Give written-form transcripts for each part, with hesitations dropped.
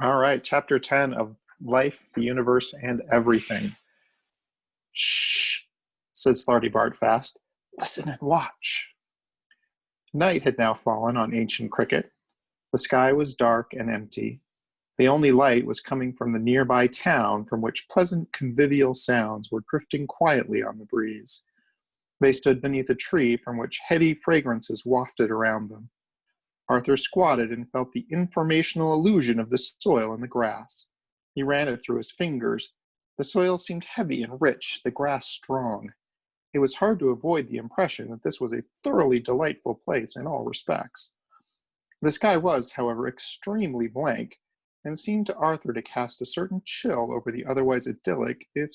All right, chapter 10 of Life, the Universe, and Everything. Shh, said Slarty Bart fast. Listen and watch. Night had now fallen on ancient Cricket. The sky was dark and empty. The only light was coming from the nearby town, from which pleasant convivial sounds were drifting quietly on the breeze. They stood beneath a tree from which heady fragrances wafted around them. Arthur squatted and felt the informational illusion of the soil and the grass. He ran it through his fingers. The soil seemed heavy and rich, the grass strong. It was hard to avoid the impression that this was a thoroughly delightful place in all respects. The sky was, however, extremely blank, and seemed to Arthur to cast a certain chill over the otherwise idyllic, if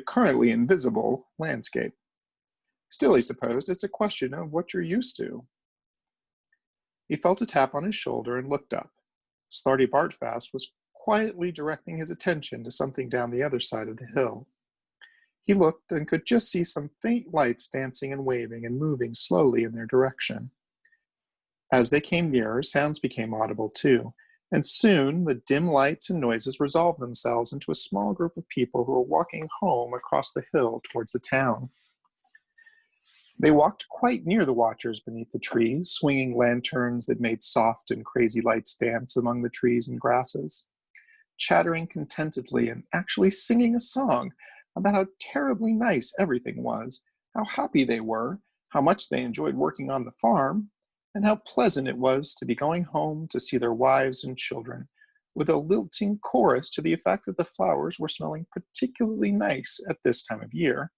currently invisible, landscape. Still, he supposed, it's a question of what you're used to. He felt a tap on his shoulder and looked up. Slarty Bartfast was quietly directing his attention to something down the other side of the hill. He looked and could just see some faint lights dancing and waving and moving slowly in their direction. As they came nearer, sounds became audible too, and soon the dim lights and noises resolved themselves into a small group of people who were walking home across the hill towards the town. They walked quite near the watchers beneath the trees, swinging lanterns that made soft and crazy lights dance among the trees and grasses, chattering contentedly and actually singing a song about how terribly nice everything was, how happy they were, how much they enjoyed working on the farm, and how pleasant it was to be going home to see their wives and children, with a lilting chorus to the effect that the flowers were smelling particularly nice at this time of year,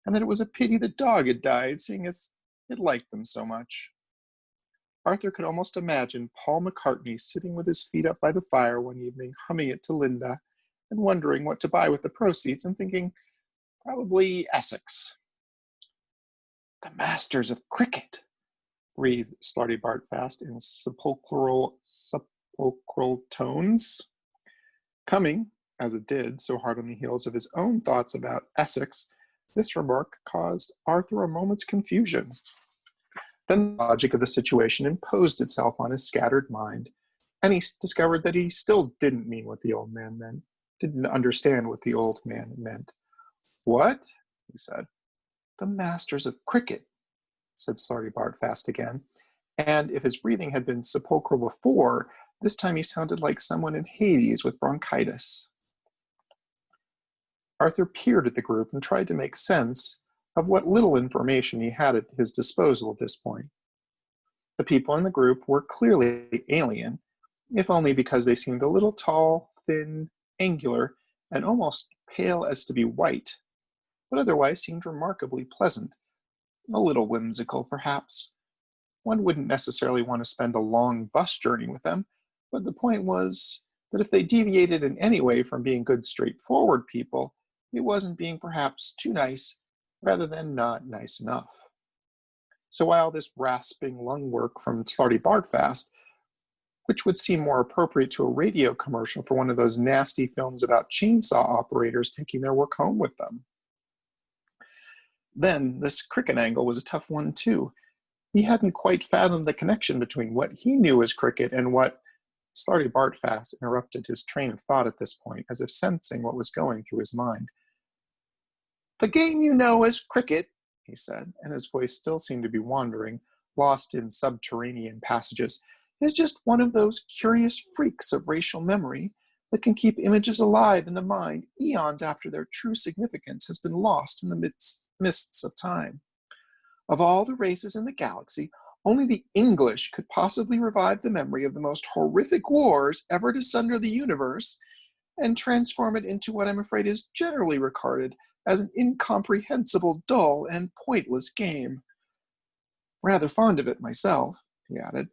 and that it was a pity the dog had died, seeing as it liked them so much. Arthur could almost imagine Paul McCartney sitting with his feet up by the fire one evening, humming it to Linda, and wondering what to buy with the proceeds, and thinking, probably Essex. The masters of cricket, breathed Slarty Bartfast in sepulchral tones. Coming, as it did, so hard on the heels of his own thoughts about Essex, this remark caused Arthur a moment's confusion. Then the logic of the situation imposed itself on his scattered mind, and he discovered that he still didn't mean what the old man meant, didn't understand what the old man meant. What? He said. The masters of cricket, said Slarty Bartfast again, and if his breathing had been sepulchral before, this time he sounded like someone in Hades with bronchitis. Arthur peered at the group and tried to make sense of what little information he had at his disposal at this point. The people in the group were clearly alien, if only because they seemed a little tall, thin, angular, and almost pale as to be white, but otherwise seemed remarkably pleasant, a little whimsical, perhaps. One wouldn't necessarily want to spend a long bus journey with them, but the point was that if they deviated in any way from being good, straightforward people, it wasn't being perhaps too nice rather than not nice enough. So while this rasping lung work from Slarty Bartfast, which would seem more appropriate to a radio commercial for one of those nasty films about chainsaw operators taking their work home with them. Then this cricket angle was a tough one too. He hadn't quite fathomed the connection between what he knew as cricket and what Slarty Bartfast interrupted his train of thought at this point, as if sensing what was going through his mind. The game you know as cricket, he said, and his voice still seemed to be wandering, lost in subterranean passages, is just one of those curious freaks of racial memory that can keep images alive in the mind eons after their true significance has been lost in the mists of time. Of all the races in the galaxy, only the English could possibly revive the memory of the most horrific wars ever to sunder the universe and transform it into what I'm afraid is generally regarded as an incomprehensible, dull, and pointless game. Rather fond of it myself, he added,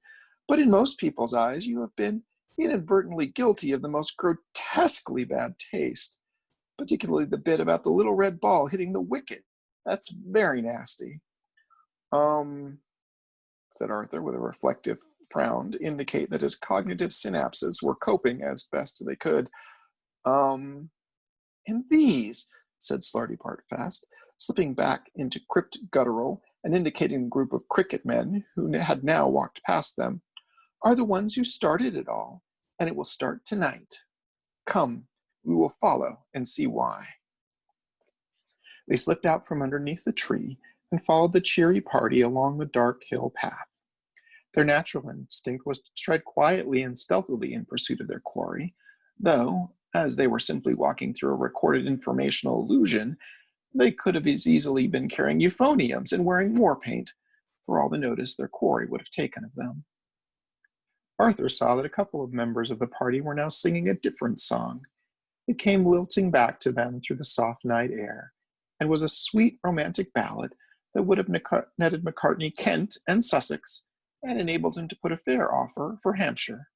but in most people's eyes you have been inadvertently guilty of the most grotesquely bad taste, particularly the bit about the little red ball hitting the wicket. That's very nasty. Said Arthur with a reflective frown to indicate that his cognitive synapses were coping as best they could. And these, said Slarty Bartfast, slipping back into crypt guttural and indicating the group of cricket men who had now walked past them, are the ones who started it all. and it will start tonight. Come, we will follow and see why." They slipped out from underneath the tree and followed the cheery party along the dark hill path. Their natural instinct was to tread quietly and stealthily in pursuit of their quarry, though, as they were simply walking through a recorded informational illusion, they could have as easily been carrying euphoniums and wearing war paint, for all the notice their quarry would have taken of them. Arthur saw that a couple of members of the party were now singing a different song. It came lilting back to them through the soft night air, and was a sweet romantic ballad that would have netted Macartney Kent and Sussex, and enabled him to put a fair offer for Hampshire.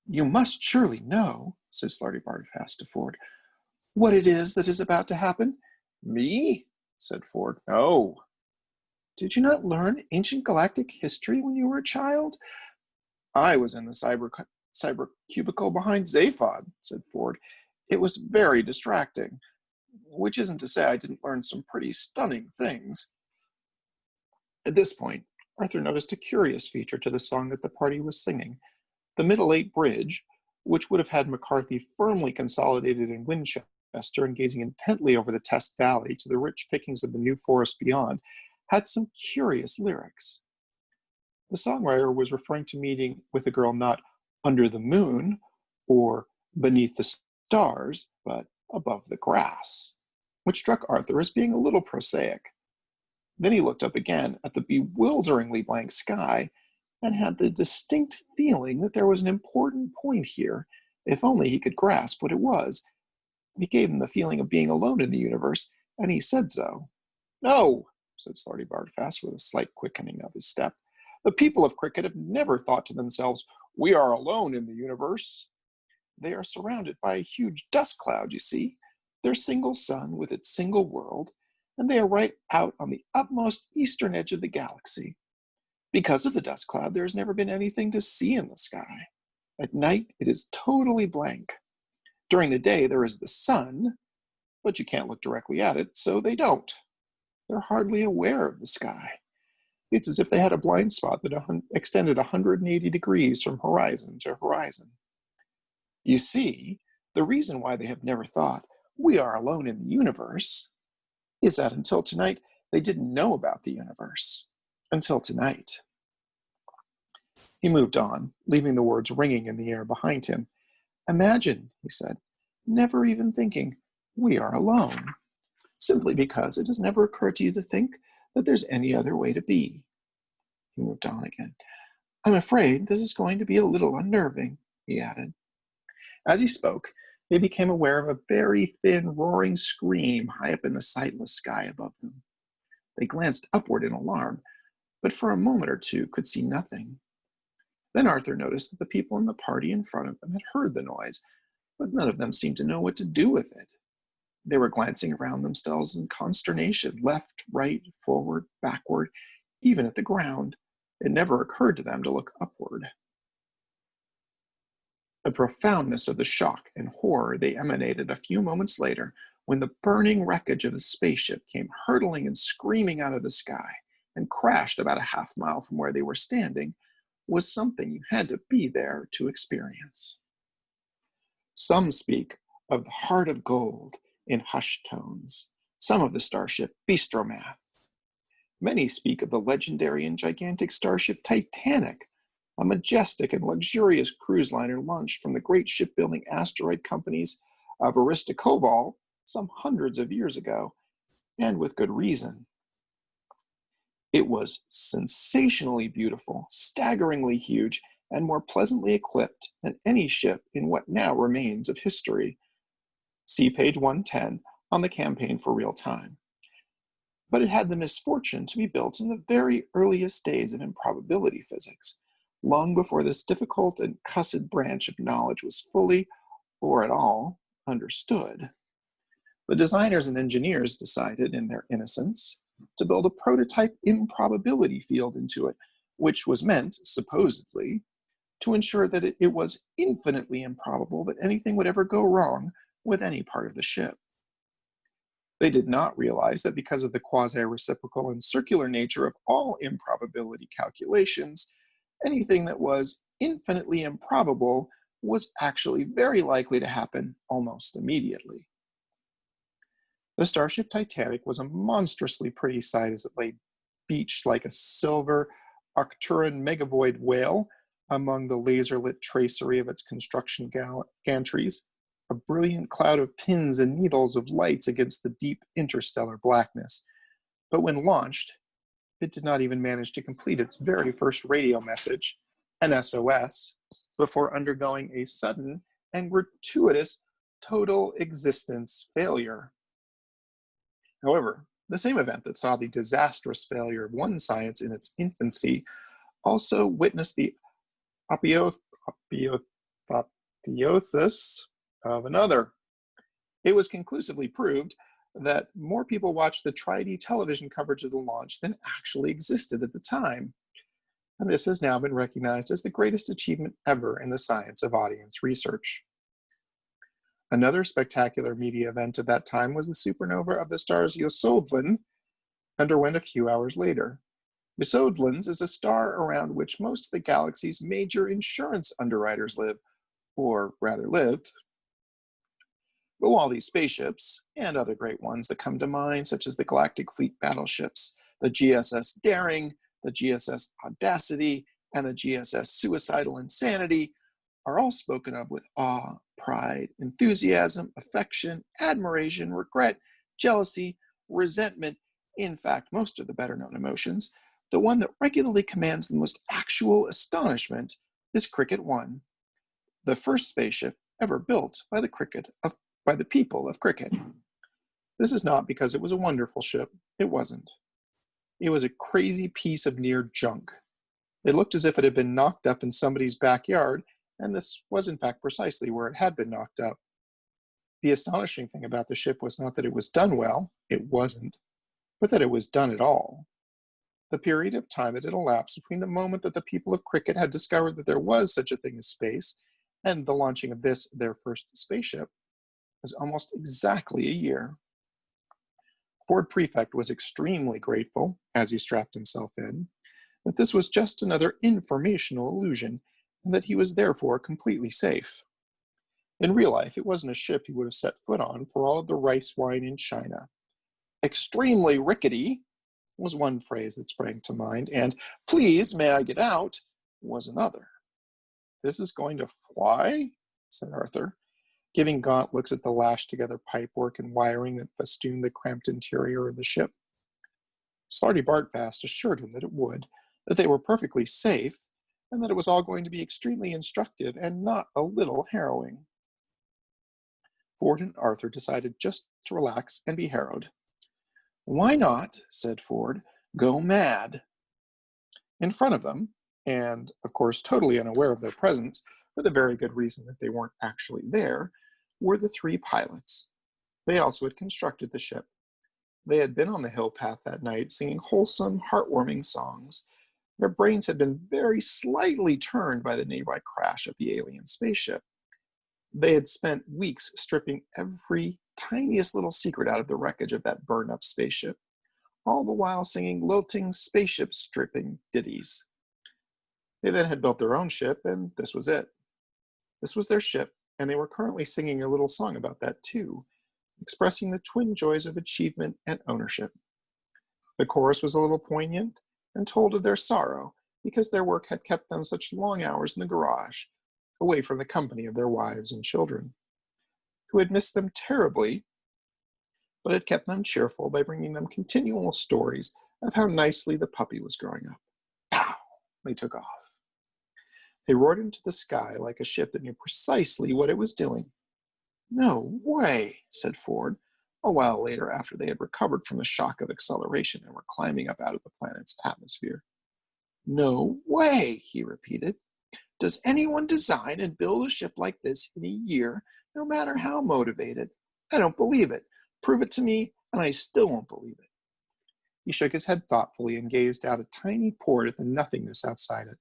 "You must surely know," said Slarty fast to Ford, "what it is that is about to happen." "Me?" said Ford. "No." "Did you not learn ancient galactic history when you were a child?" "I was in the cyber cubicle behind Zaphod," said Ford. "It was very distracting, which isn't to say I didn't learn some pretty stunning things." At this point, Arthur noticed a curious feature to the song that the party was singing. The Middle Eight Bridge, which would have had McCarthy firmly consolidated in Winchester and gazing intently over the Test Valley to the rich pickings of the New Forest beyond, had some curious lyrics. The songwriter was referring to meeting with a girl not under the moon or beneath the stars, but above the grass, which struck Arthur as being a little prosaic. Then he looked up again at the bewilderingly blank sky and had the distinct feeling that there was an important point here, if only he could grasp what it was. It gave him the feeling of being alone in the universe, and he said so. "No," said Slarty Bartfast with a slight quickening of his step. "The people of Cricket have never thought to themselves, 'We are alone in the universe.' They are surrounded by a huge dust cloud, you see, their single sun with its single world, and they are right out on the utmost eastern edge of the galaxy. Because of the dust cloud, there has never been anything to see in the sky. At night, it is totally blank. During the day, there is the sun, but you can't look directly at it, so they don't. They're hardly aware of the sky. It's as if they had a blind spot that extended 180 degrees from horizon to horizon. You see, the reason why they have never thought, 'We are alone in the universe,' is that until tonight, they didn't know about the universe. Until tonight." He moved on, leaving the words ringing in the air behind him. "Imagine," he said, "never even thinking, 'We are alone,' simply because it has never occurred to you to think that there's any other way to be." He moved on again. "I'm afraid this is going to be a little unnerving," he added. As he spoke, they became aware of a very thin, roaring scream high up in the sightless sky above them. They glanced upward in alarm, but for a moment or two could see nothing. Then Arthur noticed that the people in the party in front of them had heard the noise, but none of them seemed to know what to do with it. They were glancing around themselves in consternation, left, right, forward, backward, even at the ground. It never occurred to them to look upward. The profoundness of the shock and horror they emanated a few moments later, when the burning wreckage of a spaceship came hurtling and screaming out of the sky and crashed about a half-mile from where they were standing, was something you had to be there to experience. Some speak of the heart of gold in hushed tones, some of the starship Bistromath. Many speak of the legendary and gigantic starship Titanic, a majestic and luxurious cruise liner launched from the great shipbuilding asteroid companies of Aristokoval some hundreds of years ago, and with good reason. It was sensationally beautiful, staggeringly huge, and more pleasantly equipped than any ship in what now remains of history. See page 110 on the Campaign for Real Time. But it had the misfortune to be built in the very earliest days of improbability physics, long before this difficult and cussed branch of knowledge was fully, or at all, understood. The designers and engineers decided, in their innocence, to build a prototype improbability field into it, which was meant, supposedly, to ensure that it was infinitely improbable that anything would ever go wrong with any part of the ship. They did not realize that because of the quasi-reciprocal and circular nature of all improbability calculations, anything that was infinitely improbable was actually very likely to happen almost immediately. The starship Titanic was a monstrously pretty sight as it lay beached like a silver Arcturan megavoid whale among the laser-lit tracery of its construction gantries, a brilliant cloud of pins and needles of lights against the deep interstellar blackness. But when launched, it did not even manage to complete its very first radio message, an SOS, before undergoing a sudden and gratuitous total existence failure. However, the same event that saw the disastrous failure of one science in its infancy also witnessed the apotheosis of another. It was conclusively proved that more people watched the Tri-D television coverage of the launch than actually existed at the time. And this has now been recognized as the greatest achievement ever in the science of audience research. Another spectacular media event of that time was the supernova of the stars Yasodlin underwent a few hours later. Yasodlins is a star around which most of the galaxy's major insurance underwriters live, or rather lived. But while these spaceships, and other great ones that come to mind, such as the Galactic Fleet battleships, the GSS Daring, the GSS Audacity, and the GSS Suicidal Insanity, are all spoken of with awe, pride, enthusiasm, affection, admiration, regret, jealousy, resentment, in fact, most of the better-known emotions, the one that regularly commands the most actual astonishment is Cricket 1, the first spaceship ever built by the people of Cricket. This is not because it was a wonderful ship. It wasn't. It was a crazy piece of near junk. It looked as if it had been knocked up in somebody's backyard, and this was in fact precisely where it had been knocked up. The astonishing thing about the ship was not that it was done well, it wasn't, but that it was done at all. The period of time that had elapsed between the moment that the people of Cricket had discovered that there was such a thing as space and the launching of this, their first spaceship, was almost exactly a year. Ford Prefect was extremely grateful, as he strapped himself in, that this was just another informational illusion, and that he was therefore completely safe. In real life, it wasn't a ship he would have set foot on for all of the rice wine in China. Extremely rickety was one phrase that sprang to mind, and please, may I get out, was another. This is going to fly? Said Arthur, giving gaunt looks at the lashed-together pipework and wiring that festooned the cramped interior of the ship. Slarty Bartfast assured him that it would, that they were perfectly safe, and that it was all going to be extremely instructive and not a little harrowing. Ford and Arthur decided just to relax and be harrowed. Why not, said Ford, go mad? In front of them, and of course totally unaware of their presence, for the very good reason that they weren't actually there, were the three pilots. They also had constructed the ship. They had been on the hill path that night singing wholesome, heartwarming songs. Their brains had been very slightly turned by the nearby crash of the alien spaceship. They had spent weeks stripping every tiniest little secret out of the wreckage of that burned-up spaceship, all the while singing lilting spaceship stripping ditties. They then had built their own ship, and this was it. This was their ship, and they were currently singing a little song about that too, expressing the twin joys of achievement and ownership. The chorus was a little poignant and told of their sorrow because their work had kept them such long hours in the garage, away from the company of their wives and children, who had missed them terribly, but had kept them cheerful by bringing them continual stories of how nicely the puppy was growing up. Pow! They took off. They roared into the sky like a ship that knew precisely what it was doing. No way, said Ford, a while later after they had recovered from the shock of acceleration and were climbing up out of the planet's atmosphere. No way, he repeated. Does anyone design and build a ship like this in a year, no matter how motivated? I don't believe it. Prove it to me, and I still won't believe it. He shook his head thoughtfully and gazed out a tiny port at the nothingness outside it.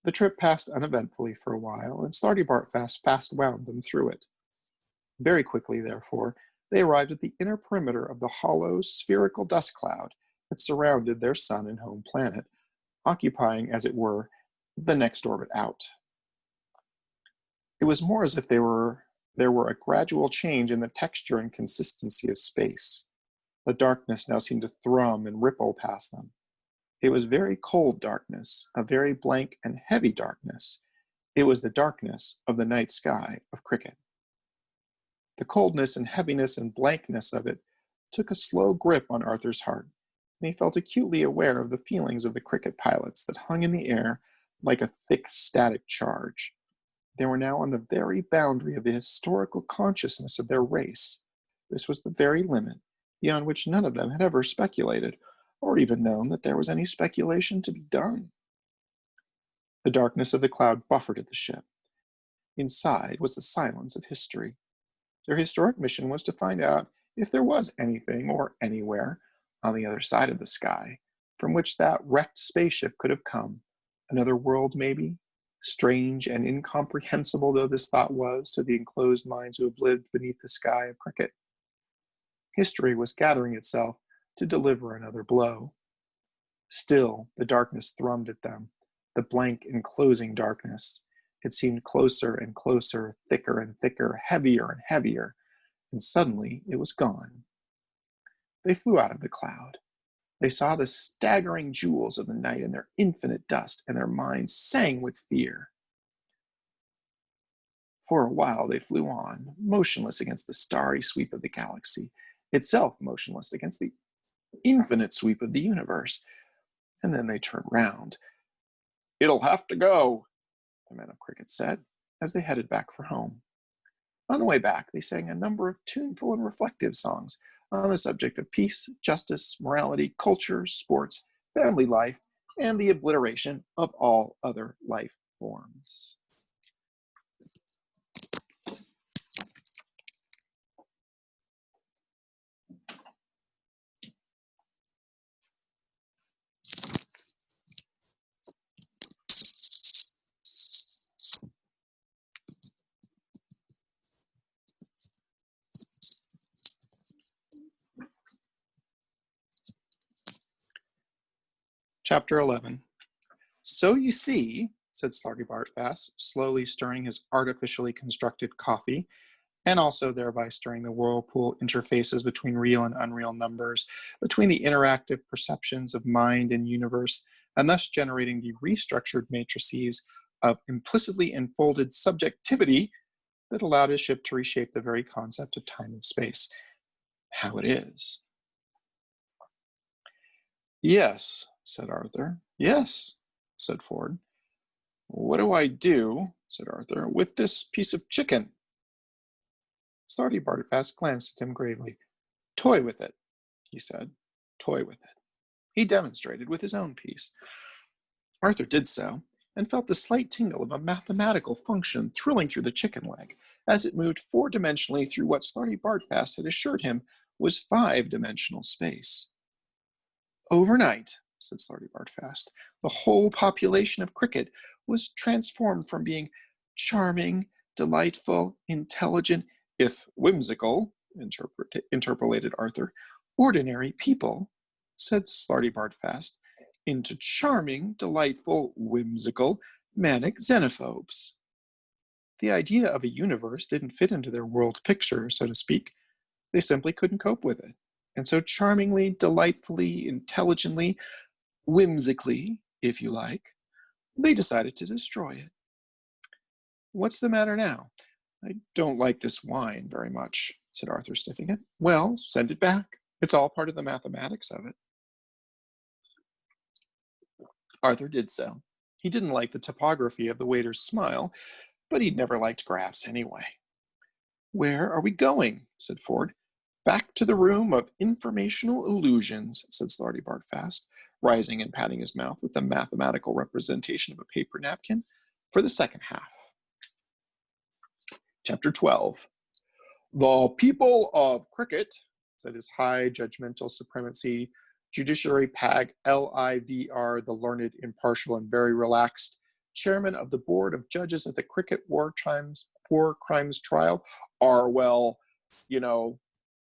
The trip passed uneventfully for a while, and Slarty Bartfast fast wound them through it. Very quickly, therefore, they arrived at the inner perimeter of the hollow, spherical dust cloud that surrounded their sun and home planet, occupying, as it were, the next orbit out. It was more as if there were a gradual change in the texture and consistency of space. The darkness now seemed to thrum and ripple past them. It was very cold darkness, a very blank and heavy darkness. It was the darkness of the night sky of Cricket. The coldness and heaviness and blankness of it took a slow grip on Arthur's heart, and he felt acutely aware of the feelings of the Cricket pilots that hung in the air like a thick static charge. They were now on the very boundary of the historical consciousness of their race. This was the very limit beyond which none of them had ever speculated, or even known that there was any speculation to be done. The darkness of the cloud buffeted the ship. Inside was the silence of history. Their historic mission was to find out if there was anything or anywhere on the other side of the sky from which that wrecked spaceship could have come. Another world, maybe? Strange and incomprehensible though this thought was to the enclosed minds who have lived beneath the sky of Cricket. History was gathering itself to deliver another blow. Still, the darkness thrummed at them, the blank enclosing darkness. It seemed closer and closer, thicker and thicker, heavier and heavier, and suddenly it was gone. They flew out of the cloud. They saw the staggering jewels of the night in their infinite dust, and their minds sang with fear. For a while they flew on, motionless against the starry sweep of the galaxy, itself motionless against the infinite sweep of the universe. And then they turned round. "It'll have to go," the men of Cricket said, as they headed back for home. On the way back, they sang a number of tuneful and reflective songs on the subject of peace, justice, morality, culture, sports, family life, and the obliteration of all other life forms. Chapter 11. "So you see," said Slarty Bartfast, slowly stirring his artificially constructed coffee, and also thereby stirring the whirlpool interfaces between real and unreal numbers, between the interactive perceptions of mind and universe, and thus generating the restructured matrices of implicitly enfolded subjectivity that allowed his ship to reshape the very concept of time and space. How it is. "Yes," said Arthur. "Yes," said Ford. "What do I do," said Arthur, "with this piece of chicken?" Slarty Bartfast glanced at him gravely. "Toy with it," he said. "Toy with it." He demonstrated with his own piece. Arthur did so, and felt the slight tingle of a mathematical function thrilling through the chicken leg, as it moved four-dimensionally through what Slarty Bartfast had assured him was five-dimensional space. "Overnight," said Slarty Bartfast, "the whole population of Cricket was transformed from being charming, delightful, intelligent, if whimsical," interpolated Arthur, "ordinary people," said Slarty Bartfast, "into charming, delightful, whimsical, manic xenophobes." The idea of a universe didn't fit into their world picture, so to speak. They simply couldn't cope with it. And so charmingly, delightfully, intelligently, whimsically, if you like, they decided to destroy it. "What's the matter now?" "I don't like this wine very much," said Arthur, sniffing it. "Well, send it back. It's all part of the mathematics of it." Arthur did so. He didn't like the topography of the waiter's smile, but he'd never liked graphs anyway. "Where are we going?" said Ford. "Back to the room of informational illusions," said Slarty Bartfast, rising and patting his mouth with the mathematical representation of a paper napkin, "for the second half." Chapter 12. "The people of Cricket," said His High Judgmental Supremacy, Judiciary Pag LIVR, the learned, impartial, and very relaxed, Chairman of the Board of Judges at the Cricket War Crimes Trial, "are, well,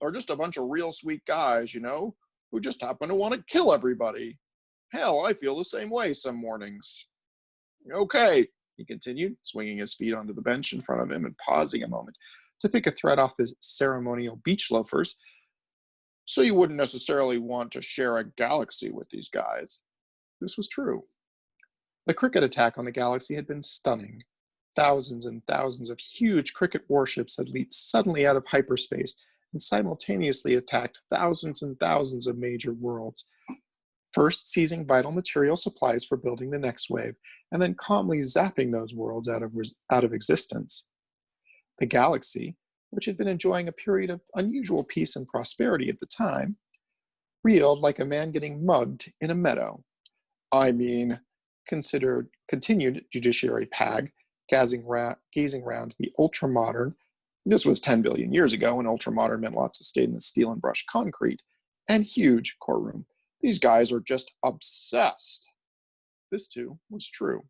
are just a bunch of real sweet guys, who just happen to want to kill everybody. Hell, I feel the same way some mornings." Okay, he continued, swinging his feet onto the bench in front of him and pausing a moment to pick a thread off his ceremonial beach loafers. So you wouldn't necessarily want to share a galaxy with these guys. This was true. The cricket attack on the galaxy had been stunning. Thousands and thousands of huge cricket warships had leaped suddenly out of hyperspace and simultaneously attacked thousands and thousands of major worlds, first seizing vital material supplies for building the next wave, and then calmly zapping those worlds out of existence. The galaxy, which had been enjoying a period of unusual peace and prosperity at the time, reeled like a man getting mugged in a meadow. I mean, continued Judiciary Pag, gazing round the ultra-modern, this was 10 billion years ago when ultra-modern meant lots of stainless steel and brushed concrete, and huge courtroom. These guys are just obsessed. This, too, was true,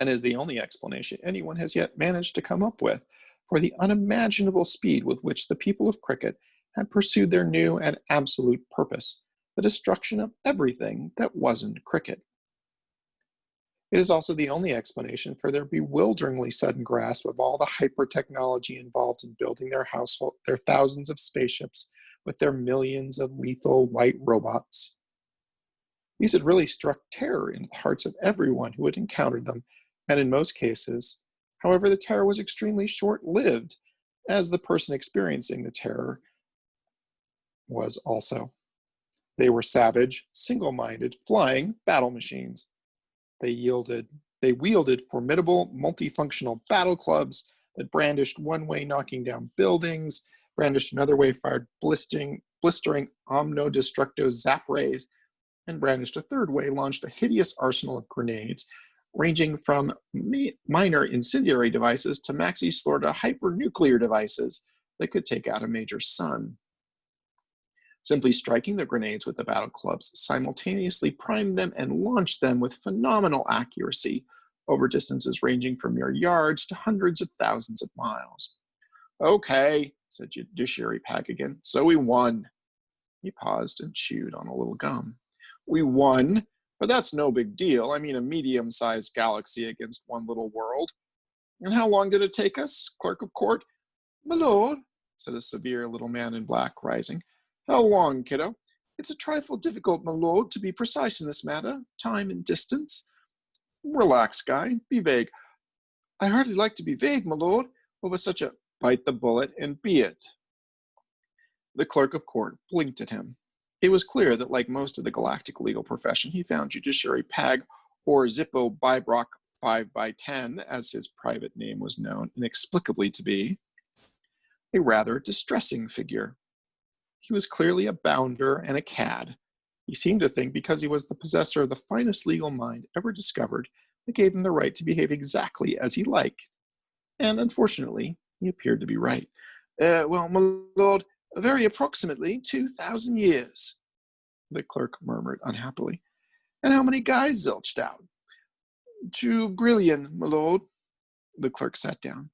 and is the only explanation anyone has yet managed to come up with for the unimaginable speed with which the people of cricket had pursued their new and absolute purpose, the destruction of everything that wasn't cricket. It is also the only explanation for their bewilderingly sudden grasp of all the hyper-technology involved in building their thousands of spaceships with their millions of lethal white robots. These had really struck terror in the hearts of everyone who had encountered them, and in most cases, however, the terror was extremely short-lived, as the person experiencing the terror was also. They were savage, single-minded, flying battle machines. They wielded formidable, multifunctional battle clubs that brandished one way knocking down buildings, brandished another way fired blistering omno-destructo zap rays, and brandished a third way launched a hideous arsenal of grenades, ranging from minor incendiary devices to maxi-slorta hypernuclear devices that could take out a major sun. Simply striking the grenades with the battle clubs simultaneously primed them and launched them with phenomenal accuracy over distances ranging from mere yards to hundreds of thousands of miles. Okay, said Judiciary Pack again, so we won. He paused and chewed on a little gum. We won, but that's no big deal. I mean, a medium-sized galaxy against one little world. And how long did it take us, Clerk of Court? My lord, said a severe little man in black, rising. How long, kiddo? It's a trifle difficult, my lord, to be precise in this matter, time and distance. Relax, Guy, be vague. I hardly like to be vague, my lord, over such a bite the bullet and be it. The clerk of court blinked at him. It was clear that, like most of the galactic legal profession, he found Judiciary Pag, or Zippo Bybrock 5x10, as his private name was known inexplicably to be, a rather distressing figure. He was clearly a bounder and a cad. He seemed to think because he was the possessor of the finest legal mind ever discovered, that gave him the right to behave exactly as he liked. And unfortunately, he appeared to be right. Well, my lord, very approximately 2,000 years, the clerk murmured unhappily. And how many guys zilched out? 2 grillion, my lord. The clerk sat down.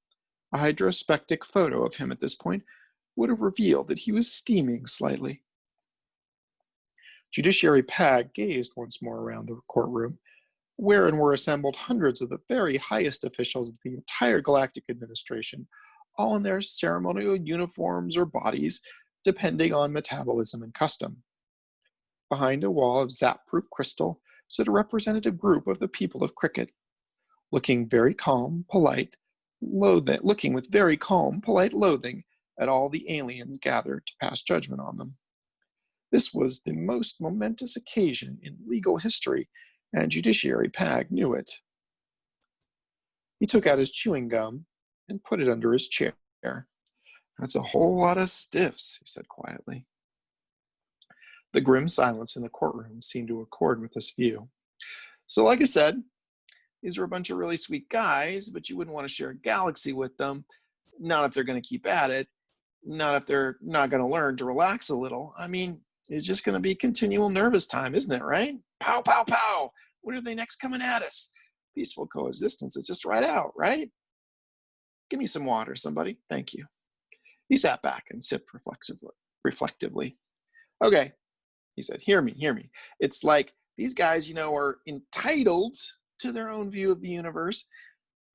A hydrospectic photo of him at this point would have revealed that he was steaming slightly. Judiciary Pag gazed once more around the courtroom, wherein were assembled hundreds of the very highest officials of the entire galactic administration, all in their ceremonial uniforms or bodies, depending on metabolism and custom. Behind a wall of zap-proof crystal stood a representative group of the people of cricket, looking with very calm, polite loathing at all the aliens gathered to pass judgment on them. This was the most momentous occasion in legal history, and Judiciary Pag knew it. He took out his chewing gum and put it under his chair. That's a whole lot of stiffs, he said quietly. The grim silence in the courtroom seemed to accord with this view. So like I said, these are a bunch of really sweet guys, but you wouldn't want to share a galaxy with them. Not if they're going to keep at it. Not if they're not going to learn to relax a little. I mean, it's just going to be continual nervous time, isn't it, right? Pow, pow, pow. When are they next coming at us? Peaceful coexistence is just right out, right? Give me some water, somebody. Thank you. He sat back and sipped reflectively. Okay, he said, hear me. It's like these guys, are entitled to their own view of the universe,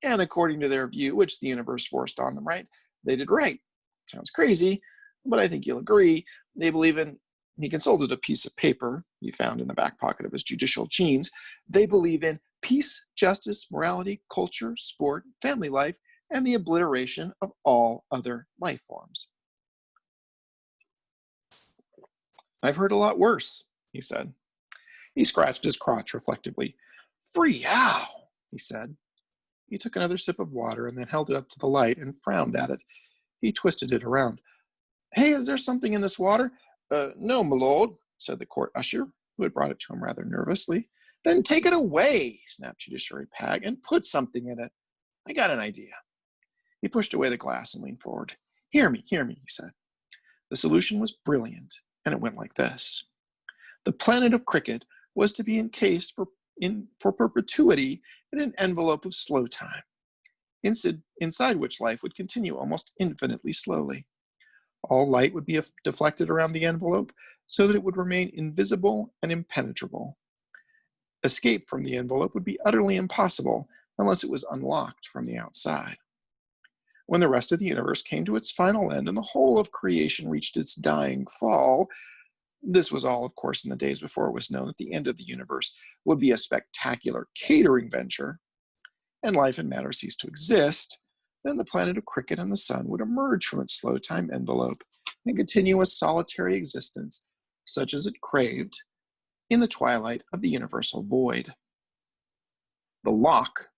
and according to their view, which the universe forced on them, right? They did right. Sounds crazy, but I think you'll agree. They believe in, he consulted a piece of paper he found in the back pocket of his judicial jeans. They believe in peace, justice, morality, culture, sport, family life, and the obliteration of all other life forms. I've heard a lot worse, he said. He scratched his crotch reflectively. Free how? He said. He took another sip of water and then held it up to the light and frowned at it. He twisted it around. Hey, is there something in this water? No, my lord, said the court usher, who had brought it to him rather nervously. Then take it away, snapped Judiciary Pag, and put something in it. I got an idea. He pushed away the glass and leaned forward. Hear me, he said. The solution was brilliant, and it went like this. The planet of cricket was to be encased for perpetuity in an envelope of slow time, inside which life would continue almost infinitely slowly. All light would be deflected around the envelope so that it would remain invisible and impenetrable. Escape from the envelope would be utterly impossible unless it was unlocked from the outside. When the rest of the universe came to its final end and the whole of creation reached its dying fall, this was all, of course, in the days before it was known that the end of the universe would be a spectacular catering venture, and life and matter ceased to exist, then the planet of cricket and the sun would emerge from its slow time envelope and continue a solitary existence, such as it craved, in the twilight of the universal void. The lock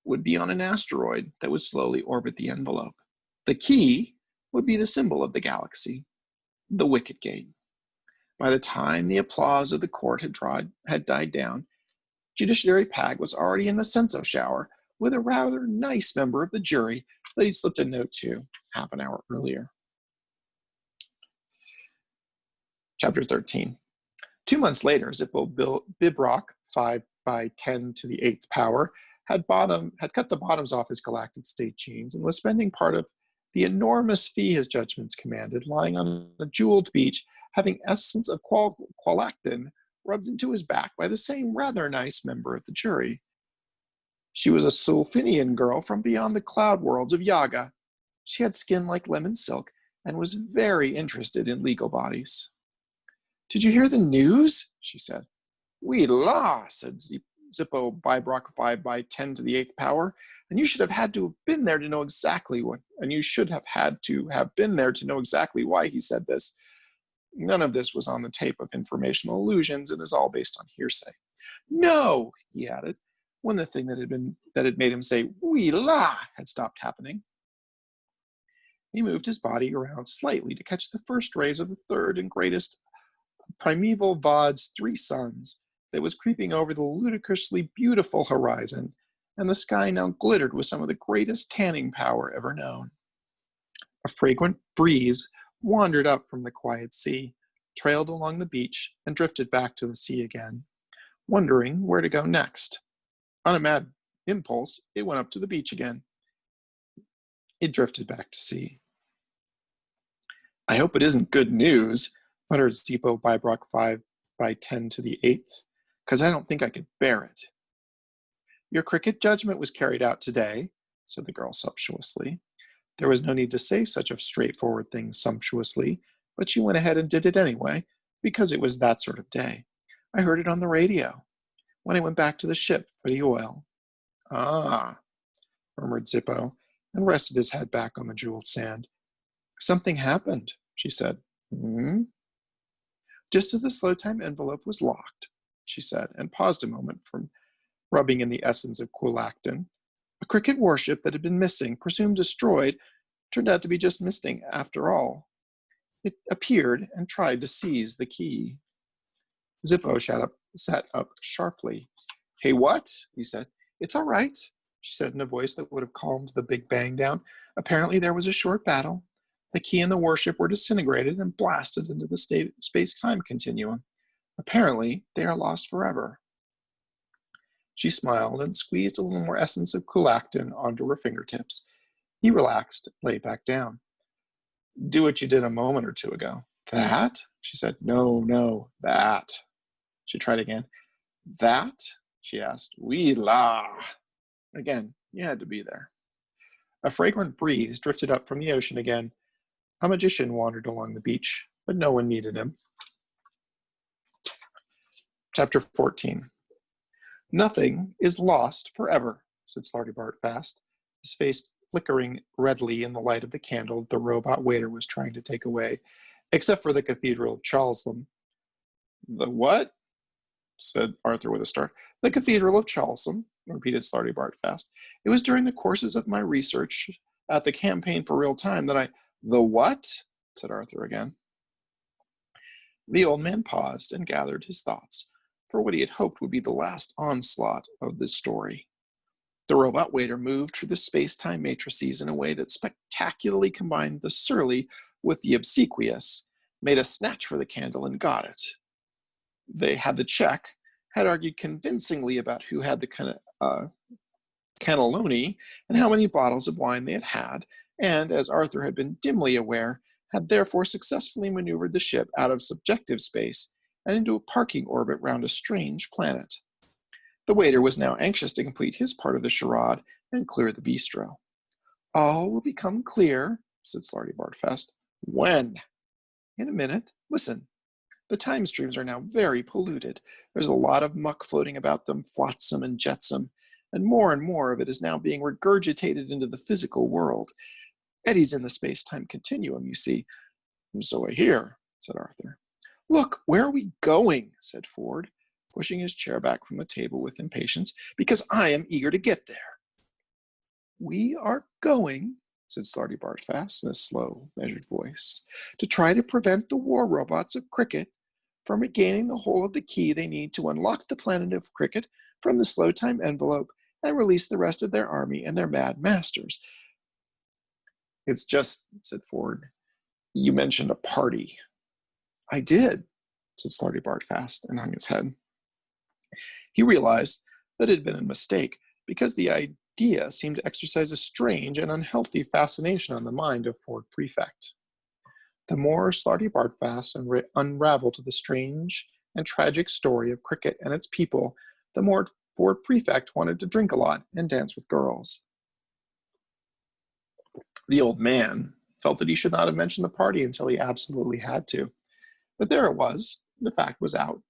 would be on an asteroid that would slowly orbit the envelope. The key would be the symbol of the galaxy, the wicket gate. By the time the applause of the court had died down, Judiciary Pag was already in the censo shower with a rather nice member of the jury that he'd slipped a note to half an hour earlier. Chapter 13. 2 months later, Zippo Bibrock, 5 by 10 to the 8th power, had cut the bottoms off his galactic state jeans and was spending part of the enormous fee his judgments commanded lying on a jeweled beach, having essence of qualactin rubbed into his back by the same rather nice member of the jury. She was a Sulfinian girl from beyond the cloud worlds of Yaga. She had skin like lemon silk and was very interested in legal bodies. Did you hear the news? She said. Oui la, said Zippo Bibrock 5 by 10 to the 8th power, and you should have had to have been there to know exactly what, and you should have had to have been there to know exactly why he said this. None of this was on the tape of informational illusions and is all based on hearsay. No, he added, when the thing that had made him say oui la had stopped happening. He moved his body around slightly to catch the first rays of the third and greatest primeval Vaad's 3 suns that was creeping over the ludicrously beautiful horizon, and the sky now glittered with some of the greatest tanning power ever known. A fragrant breeze wandered up from the quiet sea, trailed along the beach, and drifted back to the sea again, wondering where to go next. On a mad impulse, it went up to the beach again. It drifted back to sea. I hope it isn't good news, muttered Zippo Bibrock 5 by 10 to the 8th, because I don't think I could bear it. Your cricket judgment was carried out today, said the girl sumptuously. There was no need to say such a straightforward thing sumptuously, but she went ahead and did it anyway, because it was that sort of day. I heard it on the radio, when I went back to the ship for the oil. Ah, murmured Zippo, and rested his head back on the jeweled sand. Something happened, she said. Hmm? Just as the slow time envelope was locked, she said, and paused a moment from rubbing in the essence of quolactin. A cricket warship that had been missing, presumed destroyed, turned out to be just missing after all. It appeared and tried to seize the key. Zippo sat up sharply. Hey, what? He said. It's all right, she said in a voice that would have calmed the Big Bang down. Apparently there was a short battle. The key and the warship were disintegrated and blasted into the space-time continuum. Apparently, they are lost forever. She smiled and squeezed a little more essence of quolactin onto her fingertips. He relaxed, lay back down. Do what you did a moment or two ago. That? She said. No, that. She tried again. That? she asked. Oui la. Again, you had to be there. A fragrant breeze drifted up from the ocean again. A magician wandered along the beach, but no one needed him. Chapter 14. Nothing is lost forever, said Slarty fast, his face flickering redly in the light of the candle the robot waiter was trying to take away, except for the Cathedral of Charleston. The what? Said Arthur with a start. The Cathedral of Charleston, repeated Slarty fast. It was during the courses of my research at the Campaign for Real Time that I... The what? Said Arthur again. The old man paused and gathered his thoughts for what he had hoped would be the last onslaught of this story. The robot waiter moved through the space-time matrices in a way that spectacularly combined the surly with the obsequious, made a snatch for the candle and got it. They had the check, had argued convincingly about who had the cannelloni and how many bottles of wine they had had, and, as Arthur had been dimly aware, had therefore successfully maneuvered the ship out of subjective space and into a parking orbit round a strange planet. The waiter was now anxious to complete his part of the charade and clear the bistro. All will become clear, said Slarty fast. When? In a minute. Listen. The time streams are now very polluted. There's a lot of muck floating about them, flotsam and jetsam, and more of it is now being regurgitated into the physical world. Eddie's in the space-time continuum, you see. So I hear, said Arthur. Look, where are we going? Said Ford, pushing his chair back from the table with impatience, because I am eager to get there. We are going, said Slarty fast in a slow, measured voice, to try to prevent the war robots of Cricket from regaining the whole of the key they need to unlock the planet of Cricket from the slow time envelope and release the rest of their army and their mad masters. It's just, said Ford, you mentioned a party. I did, said Slarty fast and hung his head. He realized that it had been a mistake because the idea seemed to exercise a strange and unhealthy fascination on the mind of Ford Prefect. The more Slarty fast unraveled the strange and tragic story of Cricket and its people, the more Ford Prefect wanted to drink a lot and dance with girls. The old man felt that he should not have mentioned the party until he absolutely had to. But there it was, the fact was out,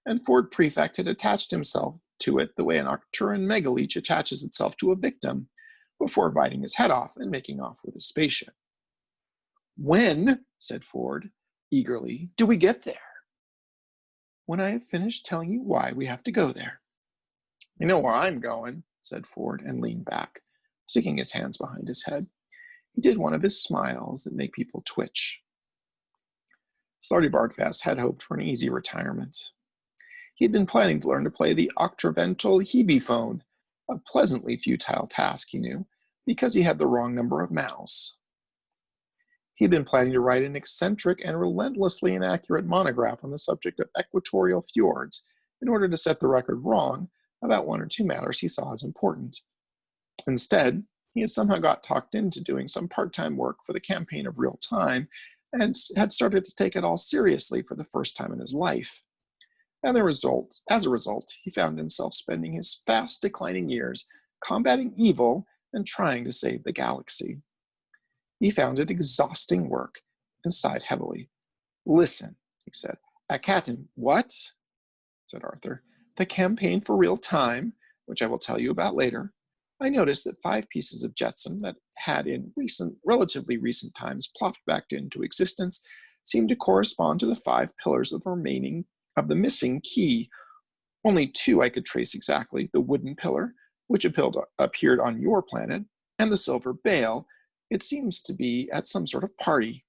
and Ford Prefect had attached himself to it the way an Arcturan megaleech attaches itself to a victim, before biting his head off and making off with his spaceship. When, said Ford, eagerly, do we get there? When I have finished telling you why we have to go there. You know where I'm going, said Ford, and leaned back, sticking his hands behind his head. He did one of his smiles that make people twitch. Slarty fast had hoped for an easy retirement. He had been planning to learn to play the octavental hebephone, a pleasantly futile task, he knew, because he had the wrong number of mouths. He had been planning to write an eccentric and relentlessly inaccurate monograph on the subject of equatorial fjords in order to set the record wrong about one or two matters he saw as important. Instead, he had somehow got talked into doing some part-time work for the Campaign of Real Time and had started to take it all seriously for the first time in his life. And as a result, he found himself spending his fast declining years combating evil and trying to save the galaxy. He found it exhausting work and sighed heavily. Listen, he said. What? Said Arthur. The Campaign for Real Time, which I will tell you about later. I noticed that 5 pieces of jetsam that had in relatively recent times plopped back into existence seemed to correspond to the 5 pillars of the missing key. Only 2 I could trace exactly, the wooden pillar, which appeared on your planet, and the silver bale. It seems to be at some sort of party.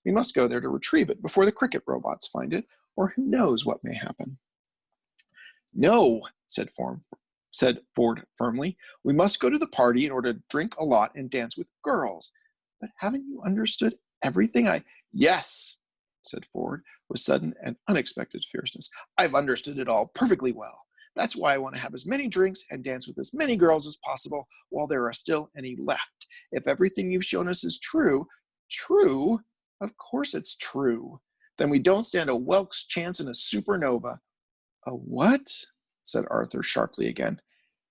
We must go there to retrieve it before the Cricket robots find it, or who knows what may happen. No, said Ford firmly. We must go to the party in order to drink a lot and dance with girls. But haven't you understood everything Yes, said Ford with sudden and unexpected fierceness. I've understood it all perfectly well. That's why I want to have as many drinks and dance with as many girls as possible while there are still any left. If everything you've shown us is true, of course it's true, then we don't stand a Welk's chance in a supernova. A what? said Arthur sharply again.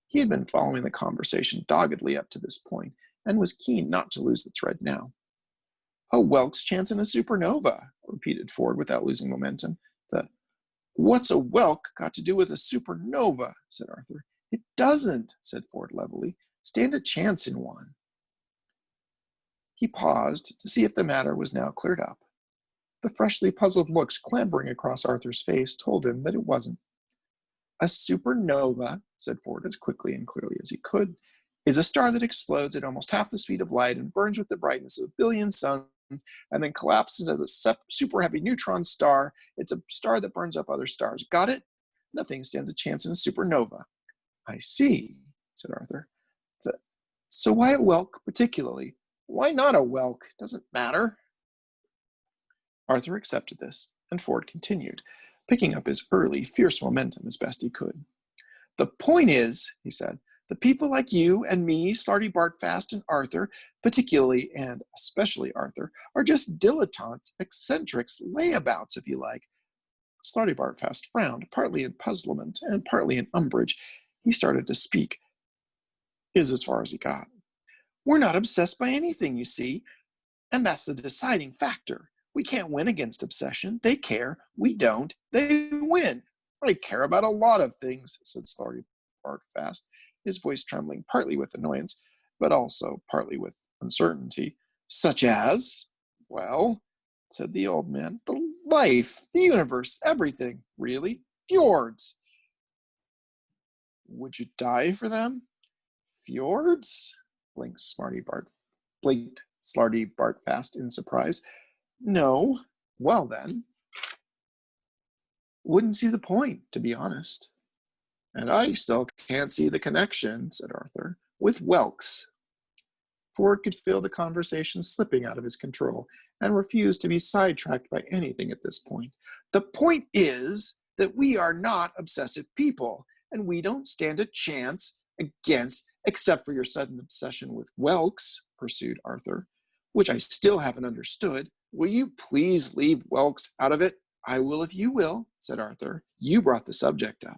He had been following the conversation doggedly up to this point, and was keen not to lose the thread now. A Welk's chance in a supernova, repeated Ford without losing momentum. What's a Welk got to do with a supernova? Said Arthur. It doesn't, said Ford levelly. Stand a chance in one. He paused to see if the matter was now cleared up. The freshly puzzled looks clambering across Arthur's face told him that it wasn't. A supernova, said Ford as quickly and clearly as he could, is a star that explodes at almost half the speed of light and burns with the brightness of a billion suns and then collapses as a super heavy neutron star. It's a star that burns up other stars. Got it? Nothing stands a chance in a supernova. I see, said Arthur. So why a Welk particularly? Why not a Welk? Doesn't matter. Arthur accepted this, and Ford continued, picking up his early, fierce momentum as best he could. The point is, he said, the people like you and me, Slarty Bartfast and Arthur, particularly and especially Arthur, are just dilettantes, eccentrics, layabouts, if you like. Slarty Bartfast frowned, partly in puzzlement and partly in umbrage. He started to speak, is as far as he got. We're not obsessed by anything, you see, and that's the deciding factor. We can't win against obsession. They care. We don't. They win. I care about a lot of things, said Slarty Bartfast, his voice trembling partly with annoyance, but also partly with uncertainty. Such as, well, said the old man, the life, the universe, everything, really. Fjords. Would you die for them? Fjords? Blinked Slarty Bartfast in surprise. No. Well then. Wouldn't see the point, to be honest. And I still can't see the connection, said Arthur, with Welks. Ford could feel the conversation slipping out of his control and refused to be sidetracked by anything at this point. The point is that we are not obsessive people, and we don't stand a chance against, except for your sudden obsession with Welks, pursued Arthur, which I still haven't understood. Will you please leave Welks out of it? I will if you will, said Arthur. You brought the subject up.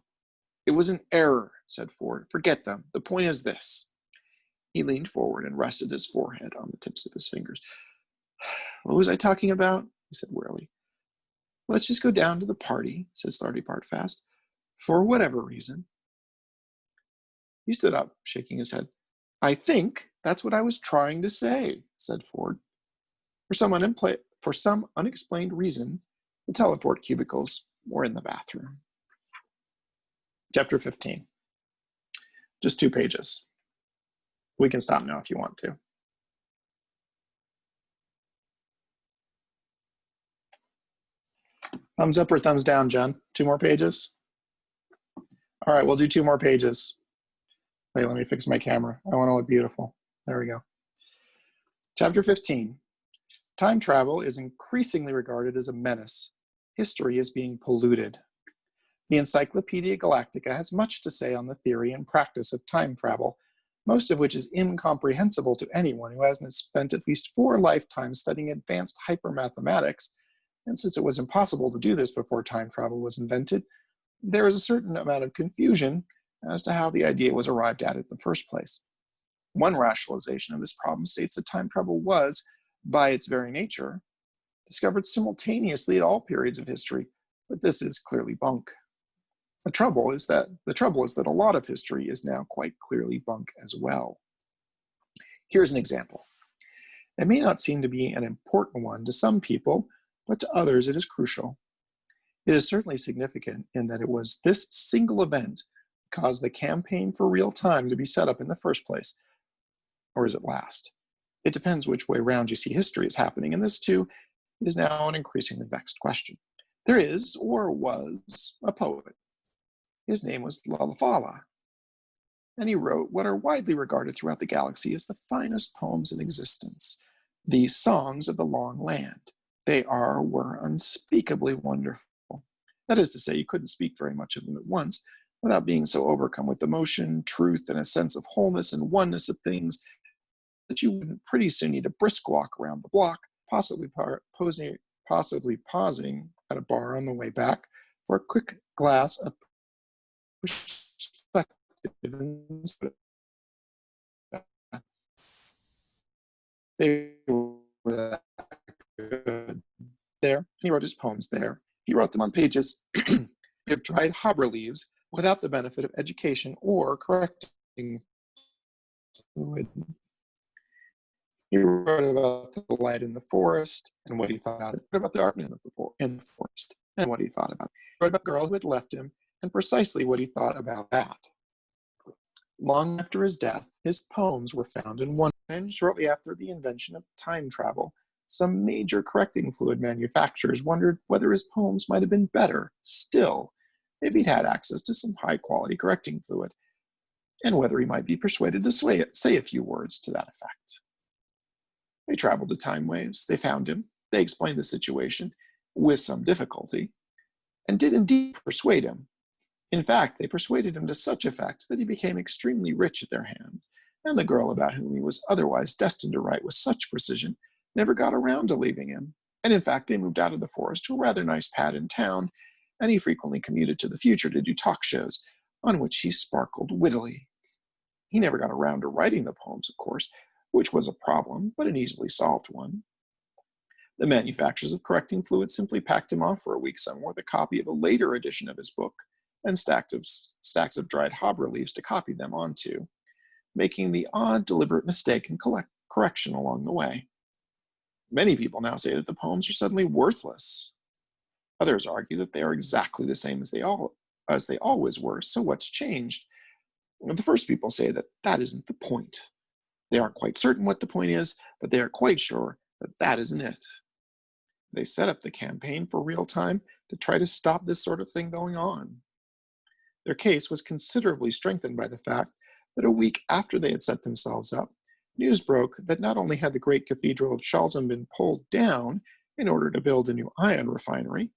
It was an error, said Ford. Forget them. The point is this. He leaned forward and rested his forehead on the tips of his fingers. What was I talking about? He said wearily. Let's just go down to the party, said Slarty Bartfast, for whatever reason. He stood up, shaking his head. I think that's what I was trying to say, said Ford. For some unexplained reason, the teleport cubicles were in the bathroom. Chapter 15. Just 2 pages. We can stop now if you want to. Thumbs up or thumbs down, Jen? 2 more pages? All right, we'll do 2 more pages. Wait, let me fix my camera. I want to look beautiful. There we go. Chapter 15. Time travel is increasingly regarded as a menace. History is being polluted. The Encyclopedia Galactica has much to say on the theory and practice of time travel, most of which is incomprehensible to anyone who hasn't spent at least 4 lifetimes studying advanced hypermathematics. And since it was impossible to do this before time travel was invented, there is a certain amount of confusion as to how the idea was arrived at in the first place. One rationalization of this problem states that time travel was, by its very nature, discovered simultaneously at all periods of history, but this is clearly bunk. The trouble is that a lot of history is now quite clearly bunk as well. Here's an example. It may not seem to be an important one to some people, but to others it is crucial. It is certainly significant in that it was this single event that caused the campaign for real time to be set up in the first place. Or is it last? It depends which way around you see history is happening, and this too is now an increasingly vexed question. There is, or was, a poet. His name was Lalafala, and he wrote what are widely regarded throughout the galaxy as the finest poems in existence, the Songs of the Long Land. They were unspeakably wonderful. That is to say, you couldn't speak very much of them at once without being so overcome with emotion, truth, and a sense of wholeness and oneness of things that you would pretty soon need a brisk walk around the block, possibly pausing at a bar on the way back for a quick glass of perspective and sort of, they were that good. There, he wrote his poems there. He wrote them on pages of dried harbor leaves without the benefit of education or correcting fluid. He wrote about the light in the forest and what he thought about it. He wrote about the art in the forest and what he thought about it. He wrote about the girl who had left him and precisely what he thought about that. Long after his death, his poems were found in one. And shortly after the invention of time travel, some major correcting fluid manufacturers wondered whether his poems might have been better still if he'd had access to some high quality correcting fluid, and whether he might be persuaded to say a few words to that effect. They traveled the time waves, they found him, they explained the situation, with some difficulty, and did indeed persuade him. In fact, they persuaded him to such effect that he became extremely rich at their hands, and the girl about whom he was otherwise destined to write with such precision never got around to leaving him. And in fact, they moved out of the forest to a rather nice pad in town, and he frequently commuted to the future to do talk shows, on which he sparkled wittily. He never got around to writing the poems, of course, which was a problem, but an easily solved one. The manufacturers of correcting fluid simply packed him off for a week somewhere with a copy of a later edition of his book, and stacks of dried harbor leaves to copy them onto, making the odd, deliberate mistake and correction along the way. Many people now say that the poems are suddenly worthless. Others argue that they are exactly the same as they always were, so what's changed? The first people say that that isn't the point. They aren't quite certain what the point is, but they are quite sure that that isn't it. They set up the campaign for real time to try to stop this sort of thing going on. Their case was considerably strengthened by the fact that a week after they had set themselves up, news broke that not only had the great cathedral of Chalzem been pulled down in order to build a new iron refinery,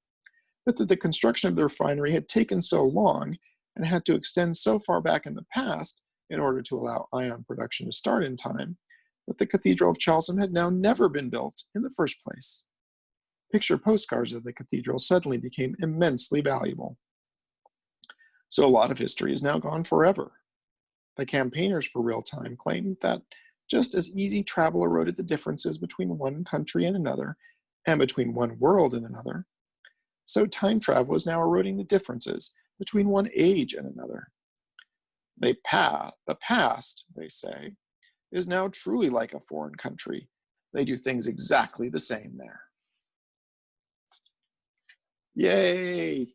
but that the construction of the refinery had taken so long and had to extend so far back in the past in order to allow ion production to start in time, that the Cathedral of Chalzem had now never been built in the first place. Picture postcards of the cathedral suddenly became immensely valuable. So a lot of history is now gone forever. The campaigners for real time claimed that just as easy travel eroded the differences between one country and another, and between one world and another, so time travel is now eroding the differences between one age and another. The past, they say, is now truly like a foreign country. They do things exactly the same there. Yay!